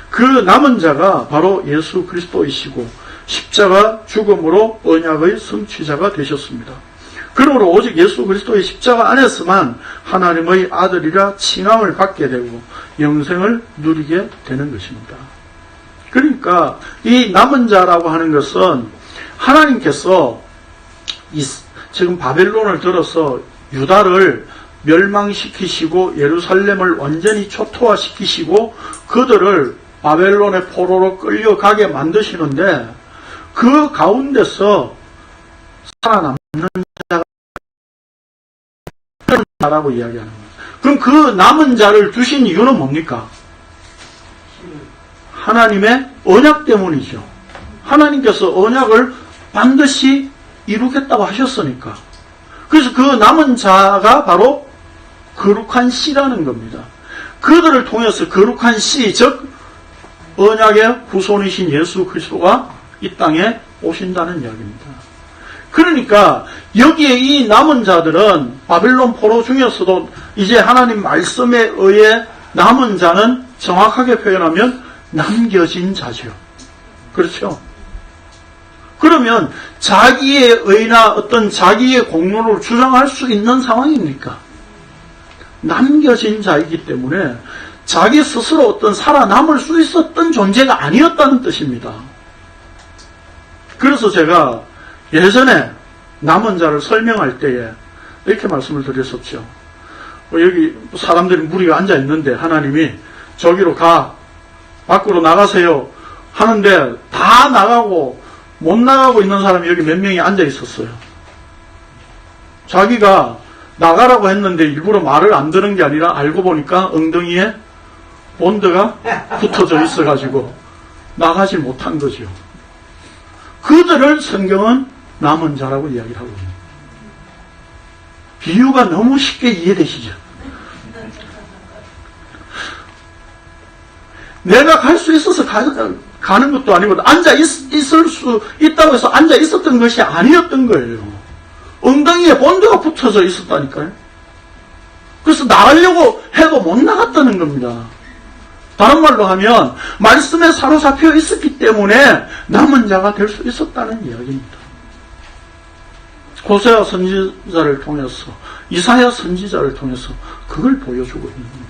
그 남은 자가 바로 예수 그리스도이시고 십자가 죽음으로 언약의 성취자가 되셨습니다. 그러므로 오직 예수 그리스도의 십자가 안에서만 하나님의 아들이라 칭함을 받게 되고 영생을 누리게 되는 것입니다. 그러니까 이 남은 자라고 하는 것은 하나님께서 지금 바벨론을 들어서 유다를 멸망시키시고 예루살렘을 완전히 초토화시키시고 그들을 바벨론의 포로로 끌려가게 만드시는데 그 가운데서 살아남는 자라고 이야기하는 거예요. 그럼 그 남은 자를 두신 이유는 뭡니까? 하나님의 언약 때문이죠. 하나님께서 언약을 반드시 이루겠다고 하셨으니까. 그래서 그 남은 자가 바로 거룩한 씨라는 겁니다. 그들을 통해서 거룩한 씨, 즉 언약의 후손이신 예수 그리스도가 이 땅에 오신다는 이야기입니다. 그러니까 여기에 이 남은 자들은 바벨론 포로 중에서도 이제 하나님 말씀에 의해 남은 자는 정확하게 표현하면 남겨진 자죠. 그렇죠? 그러면 자기의 의나 어떤 자기의 공로를 주장할 수 있는 상황입니까? 남겨진 자이기 때문에 자기 스스로 어떤 살아남을 수 있었던 존재가 아니었다는 뜻입니다. 그래서 제가 예전에 남은 자를 설명할 때에 이렇게 말씀을 드렸었죠. 여기 사람들이 무리가 앉아 있는데 하나님이 저기로 가, 밖으로 나가세요 하는데 다 나가고 못 나가고 있는 사람이 여기 몇 명이 앉아 있었어요. 자기가 나가라고 했는데 일부러 말을 안 들은 게 아니라 알고 보니까 엉덩이에 본드가 붙어져 있어가지고 나가지 못한 거죠. 그들을 성경은 남은 자라고 이야기를 하고 있습니다. 비유가 너무 쉽게 이해되시죠? 내가 갈 수 있어서 가는 것도 아니고 앉아 있을 수 있다고 해서 앉아 있었던 것이 아니었던 거예요. 엉덩이에 본드가 붙어져 있었다니까요. 그래서 나가려고 해도 못 나갔다는 겁니다. 다른 말로 하면 말씀에 사로잡혀 있었기 때문에 남은 자가 될 수 있었다는 이야기입니다. 호세아 선지자를 통해서, 이사야 선지자를 통해서 그걸 보여주고 있는 겁니다.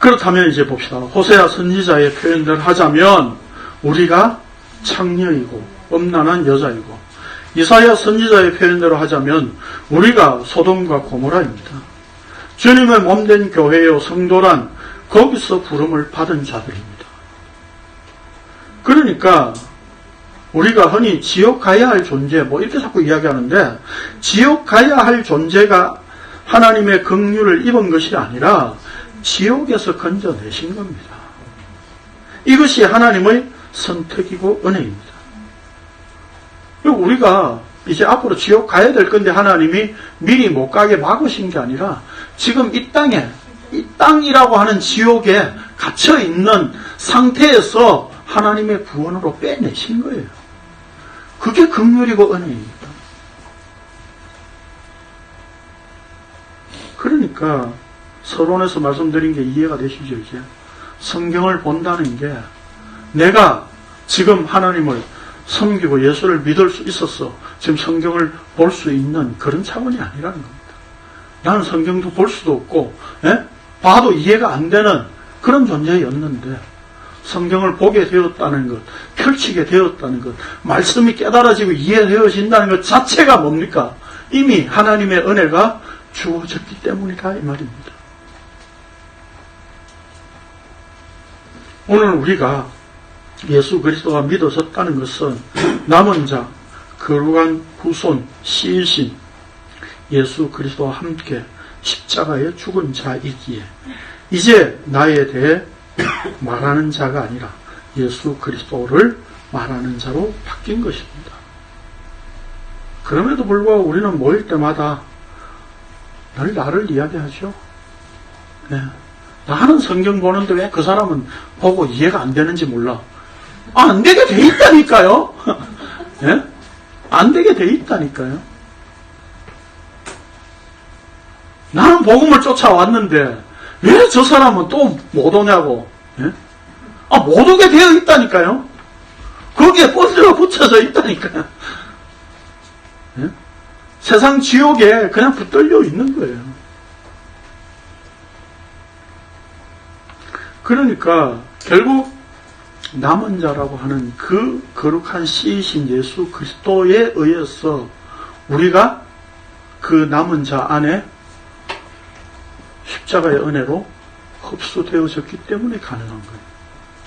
그렇다면 이제 봅시다. 호세아 선지자의 표현을 하자면 우리가 창녀이고 음란한 여자이고, 이사야 선지자의 표현대로 하자면 우리가 소돔과 고모라입니다. 주님의 몸된 교회요 성도란 거기서 부름을 받은 자들입니다. 그러니까 우리가 흔히 지옥 가야 할 존재 이렇게 자꾸 이야기하는데, 지옥 가야 할 존재가 하나님의 긍휼을 입은 것이 아니라 지옥에서 건져내신 겁니다. 이것이 하나님의 선택이고 은혜입니다. 그리고 우리가 이제 앞으로 지옥 가야 될 건데 하나님이 미리 못 가게 막으신 게 아니라 지금 이 땅에, 이 땅이라고 하는 지옥에 갇혀 있는 상태에서 하나님의 구원으로 빼내신 거예요. 그게 긍휼이고 은혜입니다. 그러니까 서론에서 말씀드린 게 이해가 되시죠? 이제 성경을 본다는 게 내가 지금 하나님을 섬기고 예수를 믿을 수 있어서 지금 성경을 볼 수 있는 그런 차원이 아니라는 겁니다. 나는 성경도 볼 수도 없고 봐도 이해가 안 되는 그런 존재였는데 성경을 보게 되었다는 것, 펼치게 되었다는 것, 말씀이 깨달아지고 이해되어진다는 것 자체가 뭡니까? 이미 하나님의 은혜가 주어졌기 때문이다 이 말입니다. 오늘 우리가 예수 그리스도가 믿어졌다는 것은 남은 자, 거룩한 후손, 씨이신 예수 그리스도와 함께 십자가에 죽은 자이기에 이제 나에 대해 말하는 자가 아니라 예수 그리스도를 말하는 자로 바뀐 것입니다. 그럼에도 불구하고 우리는 모일 때마다 늘 나를 이야기하죠. 네. 나는 성경 보는데 왜 그 사람은 보고 이해가 안 되는지 몰라. 안 되게 돼 있다니까요. 네? 안 되게 돼 있다니까요. 나는 복음을 쫓아왔는데 왜 저 사람은 또 못 오냐고. 네? 못 오게 되어 있다니까요. 거기에 본드가 붙여져 있다니까요. 네? 세상 지옥에 그냥 붙들려 있는 거예요. 그러니까 결국 남은 자라고 하는 그 거룩한 씨이신 예수 그리스도에 의해서 우리가 그 남은 자 안에 십자가의 은혜로 흡수되어졌기 때문에 가능한 거예요.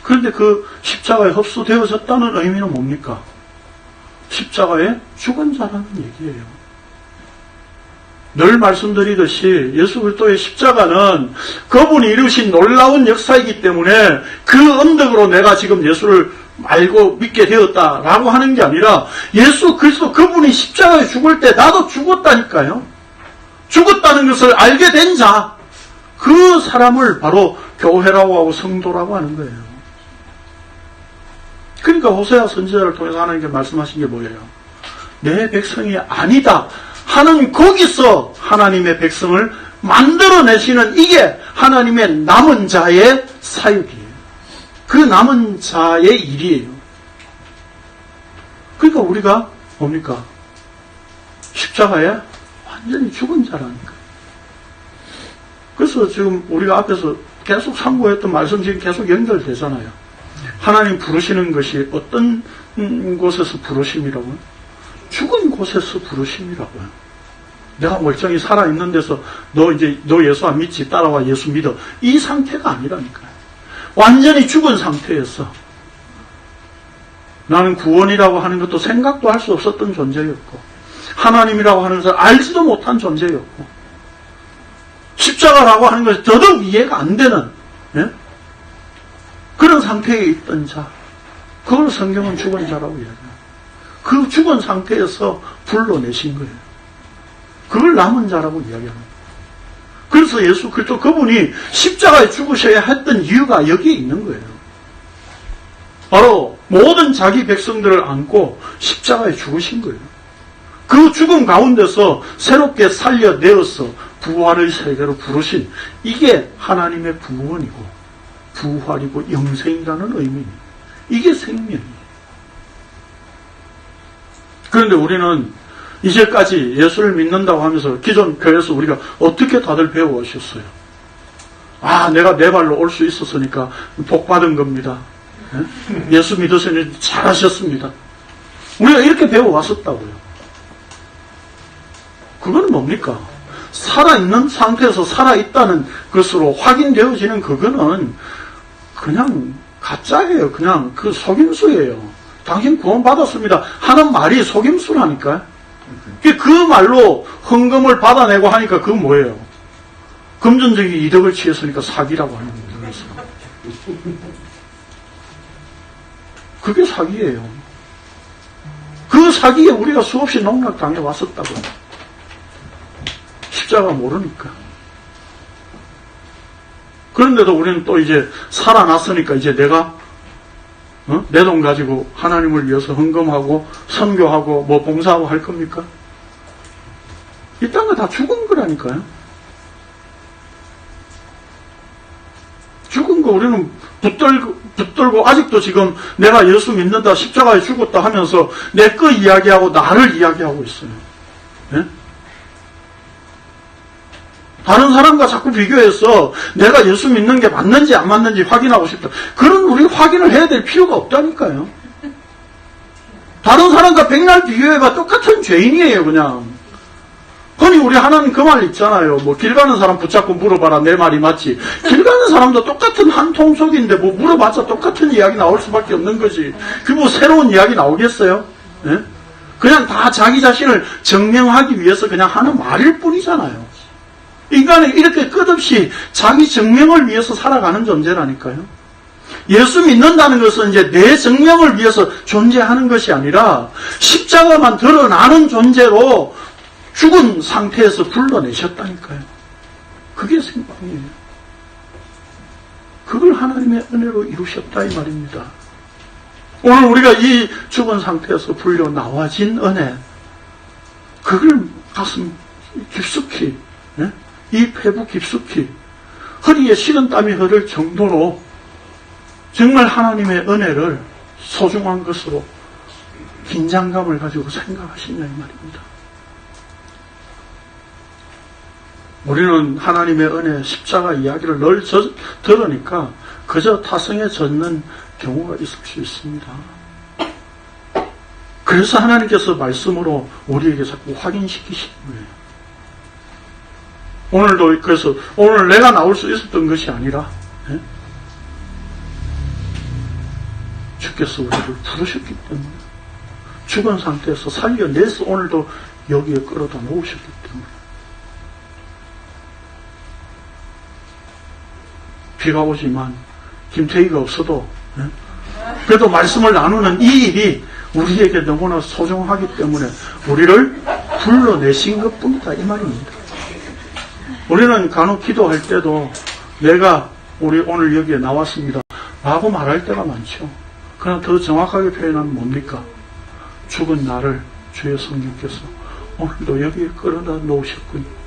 그런데 그 십자가에 흡수되어졌다는 의미는 뭡니까? 십자가에 죽은 자라는 얘기예요. 늘 말씀드리듯이 예수 그리스도의 십자가는 그분이 이루신 놀라운 역사이기 때문에 그 언덕으로 내가 지금 예수를 알고 믿게 되었다라고 하는 게 아니라 예수 그리스도 그분이 십자가에 죽을 때 나도 죽었다니까요. 죽었다는 것을 알게 된 자, 그 사람을 바로 교회라고 하고 성도라고 하는 거예요. 그러니까 호세아 선지자를 통해서 하나님께 말씀하신 게 뭐예요? 내 백성이 아니다 하는 거기서 하나님의 백성을 만들어내시는 이게 하나님의 남은 자의 사역이에요. 그 남은 자의 일이에요. 그러니까 우리가 뭡니까? 십자가에 완전히 죽은 자라는 거예요. 그래서 지금 우리가 앞에서 계속 상고했던 말씀 지금 계속 연결되잖아요. 하나님 부르시는 것이 어떤 곳에서 부르심이라고요? 죽은 곳에서 부르심이라고요. 내가 멀쩡히 살아있는 데서 너 예수 안 믿지? 따라와 예수 믿어. 이 상태가 아니라니까요. 완전히 죽은 상태에서 나는 구원이라고 하는 것도 생각도 할 수 없었던 존재였고 하나님이라고 하는 것을 알지도 못한 존재였고 십자가라고 하는 것이 더더욱 이해가 안 되는 그런 상태에 있던 자, 그걸 성경은 죽은 자라고 이야기해요. 그 죽은 상태에서 불러내신 거예요. 그걸 남은 자라고 이야기합니다. 그래서 예수 그리스도 그분이 십자가에 죽으셔야 했던 이유가 여기에 있는 거예요. 바로 모든 자기 백성들을 안고 십자가에 죽으신 거예요. 그 죽음 가운데서 새롭게 살려내어서 부활의 세계로 부르신 이게 하나님의 구원이고 부활이고 영생이라는 의미입니다. 이게 생명이에요. 그런데 우리는 이제까지 예수를 믿는다고 하면서 기존 교회에서 우리가 어떻게 다들 배워오셨어요? 내가 내 발로 올 수 있었으니까 복 받은 겁니다. 예수 믿으시니 잘하셨습니다. 우리가 이렇게 배워왔었다고요. 그건 뭡니까? 살아있는 상태에서 살아있다는 것으로 확인되어지는 그거는 그냥 가짜예요. 그냥 그 속임수예요. 당신 구원받았습니다 하는 말이 속임수라니까요. 그 말로 헌금을 받아내고 하니까 그건 뭐예요? 금전적인 이득을 취했으니까 사기라고 하는 거예요. 그게 사기예요. 그 사기에 우리가 수없이 농락당해 왔었다고요. 십자가 모르니까. 그런데도 우리는 또 이제 살아났으니까 이제 내가 내 돈 가지고 하나님을 위해서 헌금하고 선교하고 뭐 봉사하고 할 겁니까? 이딴 거 다 죽은 거라니까요. 죽은 거 우리는 붙들고 아직도 지금 내가 예수 믿는다 십자가에 죽었다 하면서 내 거 이야기하고 나를 이야기하고 있어요. 네? 다른 사람과 자꾸 비교해서 내가 예수 믿는 게 맞는지 안 맞는지 확인하고 싶다. 그런 우리 확인을 해야 될 필요가 없다니까요. 다른 사람과 백날 비교해봐 똑같은 죄인이에요 그냥. 아니 우리 하나님 그 말 있잖아요. 뭐 길 가는 사람 붙잡고 물어봐라 내 말이 맞지. 길 가는 사람도 똑같은 한 통속인데 뭐 물어봤자 똑같은 이야기 나올 수밖에 없는 거지. 그 뭐 새로운 이야기 나오겠어요? 네? 그냥 다 자기 자신을 증명하기 위해서 그냥 하는 말일 뿐이잖아요. 인간은 이렇게 끝없이 자기 증명을 위해서 살아가는 존재라니까요. 예수 믿는다는 것은 이제 내 생명을 위해서 존재하는 것이 아니라 십자가만 드러나는 존재로 죽은 상태에서 불러내셨다니까요. 그게 생명이에요. 그걸 하나님의 은혜로 이루셨다 이 말입니다. 오늘 우리가 이 죽은 상태에서 불려 나와진 은혜, 그걸 가슴 깊숙이, 이 폐부 깊숙이 허리에 식은땀이 흐를 정도로 정말 하나님의 은혜를 소중한 것으로 긴장감을 가지고 생각하시냐 이 말입니다. 우리는 하나님의 은혜, 십자가 이야기를 늘 들으니까 그저 타성에 젖는 경우가 있을 수 있습니다. 그래서 하나님께서 말씀으로 우리에게 자꾸 확인시키시는 거예요. 오늘도 그래서 오늘 내가 나올 수 있었던 것이 아니라 주께서 우리를 부르셨기 때문에 죽은 상태에서 살려내서 오늘도 여기에 끌어다 놓으셨기 때문에 비가 오지만 김태희가 없어도 그래도 말씀을 나누는 이 일이 우리에게 너무나 소중하기 때문에 우리를 불러내신 것뿐이다 이 말입니다. 우리는 간혹 기도할 때도 내가 우리 오늘 여기에 나왔습니다 라고 말할 때가 많죠. 그러나 더 정확하게 표현하면 뭡니까? 죽은 나를 주의 성령께서 오늘도 여기에 끌어다 놓으셨군요.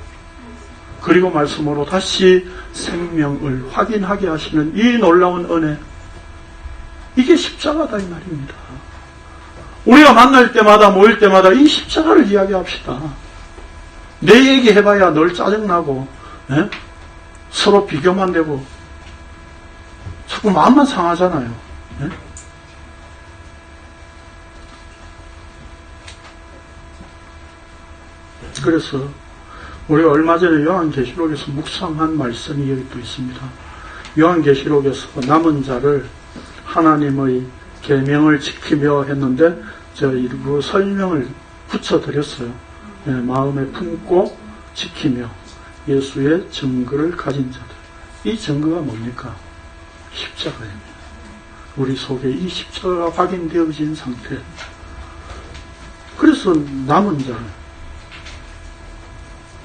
그리고 말씀으로 다시 생명을 확인하게 하시는 이 놀라운 은혜, 이게 십자가다 이 말입니다. 우리가 만날 때마다 모일 때마다 이 십자가를 이야기합시다. 내 얘기 해봐야 늘 짜증나고 서로 비교만 되고 자꾸 마음만 상하잖아요. 그래서 우리가 얼마 전에 요한계시록에서 묵상한 말씀이 여기 또 있습니다. 요한계시록에서 남은 자를 하나님의 계명을 지키며 했는데 제가 일부 설명을 붙여드렸어요. 마음에 품고 지키며 예수의 증거를 가진 자들. 이 증거가 뭡니까? 십자가입니다. 우리 속에 이 십자가가 확인되어진 상태. 그래서 남은 자를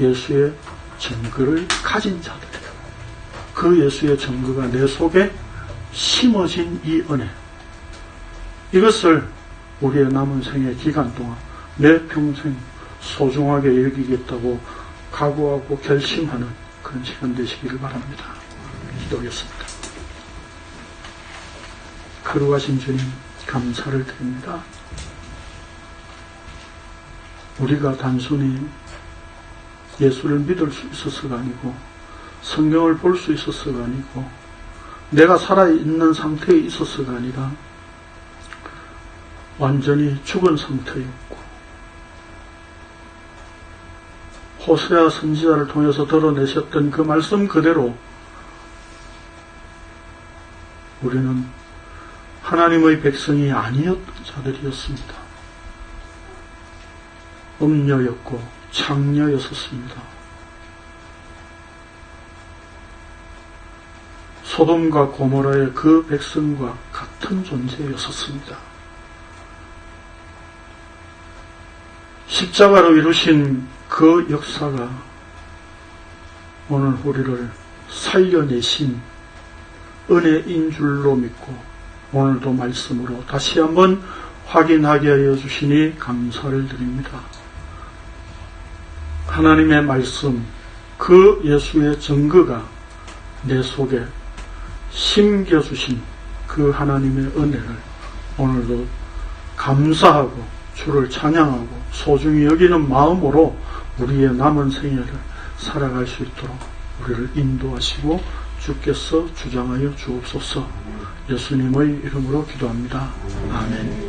예수의 증거를 가진 자들이에요. 그 예수의 증거가 내 속에 심어진 이 은혜, 이것을 우리의 남은 생의 기간 동안 내 평생 소중하게 여기겠다고 각오하고 결심하는 그런 시간 되시기를 바랍니다. 기도하겠습니다. 거룩하신 주님, 감사를 드립니다. 우리가 단순히 예수를 믿을 수 있어서가 아니고 성경을 볼 수 있어서가 아니고 내가 살아있는 상태에 있어서가 아니라 완전히 죽은 상태였고 호세아 선지자를 통해서 드러내셨던 그 말씀 그대로 우리는 하나님의 백성이 아니었던 자들이었습니다. 음녀였고 창녀였었습니다. 소돔과 고모라의 그 백성과 같은 존재였었습니다. 십자가로 이루신 그 역사가 오늘 우리를 살려내신 은혜인 줄로 믿고 오늘도 말씀으로 다시 한번 확인하게 하여 주시니 감사를 드립니다. 하나님의 말씀, 그 예수의 증거가 내 속에 심겨주신 그 하나님의 은혜를 오늘도 감사하고 주를 찬양하고 소중히 여기는 마음으로 우리의 남은 생애를 살아갈 수 있도록 우리를 인도하시고 주께서 주장하여 주옵소서. 예수님의 이름으로 기도합니다. 아멘.